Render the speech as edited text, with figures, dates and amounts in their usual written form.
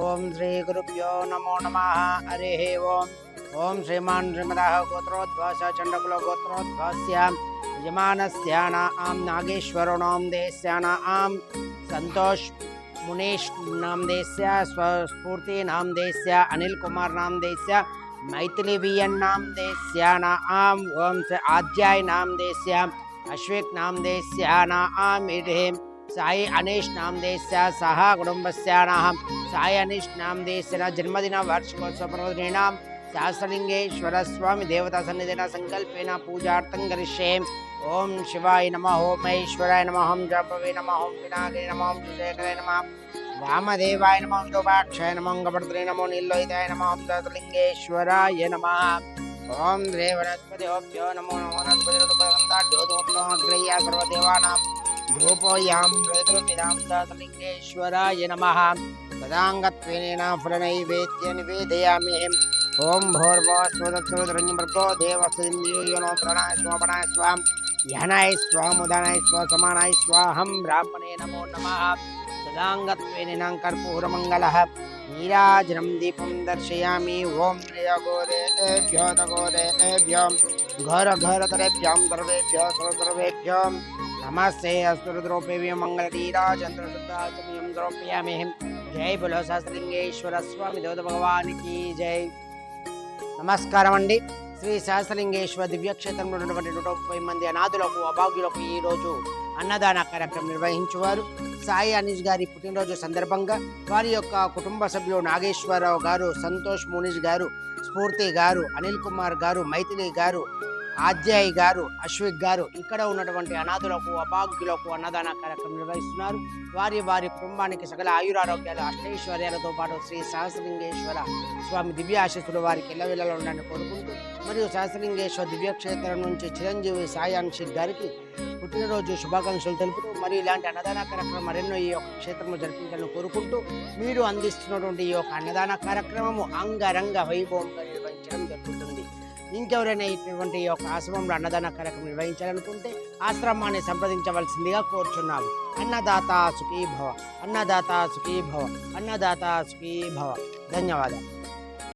ఓం శ్రీ గురుభ్యో నమో నమః. హరి ఓం. ఓం శ్రీమాన్ శ్రీమదః గోత్రోద్భవస్య చండకుల గోత్రోద్భవస్య యజమానస్య నాం నాగేశ్వరోణం దేశ్యానాం సంతోష్ మునేష్ నాम देस्य स्फूर्ति नाम देस्य अनिल कुमार नाम देस्य मैथिली वीएन नाम देस्य नाम ओम से आध्याय नाम देस्य अश्विक नाम देस्य नाम इधे साई अनीश नाम देस्य सह कुटुंबस्य नाम साई अनीश नाम देस्य जन्मदिन वार्षिकोत्सवपर्वदिनां सहस्रलिंगेश्वर स्वामी देवता सन्निधिना संकल्पेन पूजार्थं करिष्ये. ओम शिवाय नमः. ओम महेश्वराय नमः. ओम जपवे नमः. ओम विनायकाय नमः. ओम शेखराय नमः. वामदेवाय नमः. विरूपाक्षाय नमः. गणपतये नमः. नीलोहिताय नमः. ओम ज्योतिर्लिंगेश्वराय नमः. ओम देवनस्पतिभ्यो नमो नमः. नमस्पतिर्गन्धाढ्योतमग्रह्य सर्वदेवानां धूपोऽयं प्रेतृपितां ज्योतिर्लिंगेश्वराय नमः. तदाङ्गत्वेन फलनैवेद्य निवेदयामि. ओम भोर्भुवस्वदत्तरुद्रञ्जमर्गो देवस्तिन्द्रियो यो नो प्रणय स्वपणाय स्वां ध्यानाय स्वामुदानाय स्वसमानाय स्वाहं ब्राह्मणे नमो नमः. तदाङ्गत्वेन कर्पूरमङ्गलः नीराजनं दीपं दर्शयामि. ओम गोदेभ्यो तगोदेभ्यो घोरघोरतरेभ्यो सर्वेभ्यो सर्वेभ्यो नमस्ते. अस्तु रुद्रोपेभ्यो मङ्गलनीराजन्द्रशुद्धाचम्यं द्रौपयामि. जय बोलो सहस्रलिंगेश्वर स्वामी देवता भगवान की जय. నమస్కారం అండి. శ్రీ సహస్రలింగేశ్వర దివ్యక్షేత్రంలో ఉన్నటువంటి 130 మంది అనాథులకు అభాగ్యులకు ఈరోజు అన్నదాన కార్యక్రమం నిర్వహించేవారు. సాయి అనీష్ గారి పుట్టినరోజు సందర్భంగా వారి యొక్క కుటుంబ సభ్యులు నాగేశ్వరరావు గారు, సంతోష్ మునీష్ గారు, స్ఫూర్తి గారు, అనిల్ కుమార్ గారు, మైథిలి గారు, ఆధ్యాయ్ గారు, అశ్విక్ గారు ఇక్కడ ఉన్నటువంటి అనాథులకు అభాగ్యులకు అన్నదాన కార్యక్రమం నిర్వహిస్తున్నారు. వారి కుటుంబానికి సకల ఆయురారోగ్యాలు అష్టైశ్వర్యాలతో పాటు శ్రీ సహస్రలింగేశ్వర స్వామి దివ్య ఆశీస్సులు వారికి ఎల్లవేళలో ఉండాలని కోరుకుంటూ మరియు సహస్రలింగేశ్వర దివ్యక్షేత్రం నుంచి చిరంజీవి సాయి అన్షిక్ గారికి పుట్టినరోజు శుభాకాంక్షలు తెలుపుతూ మరియు ఇలాంటి అన్నదాన కార్యక్రమం మరెన్నో ఈ యొక్క క్షేత్రంలో జరిపించాలని కోరుకుంటూ మీరు అందిస్తున్నటువంటి ఈ యొక్క అన్నదాన కార్యక్రమము అంగరంగ వైభవంగా నిర్వహించడం జరుగుతుంది. ఇంకెవరైనా ఇటువంటి ఈ యొక్క ఆశ్రమంలో అన్నదాన కార్యక్రమం నిర్వహించాలనుకుంటే ఆశ్రమాన్ని సంప్రదించవలసిందిగా కోరుచున్నాము. అన్నదాత సుఖీ భవ, అన్నదాత సుఖీ భవ, అన్నదాత సుఖీ భవ. ధన్యవాదాలు.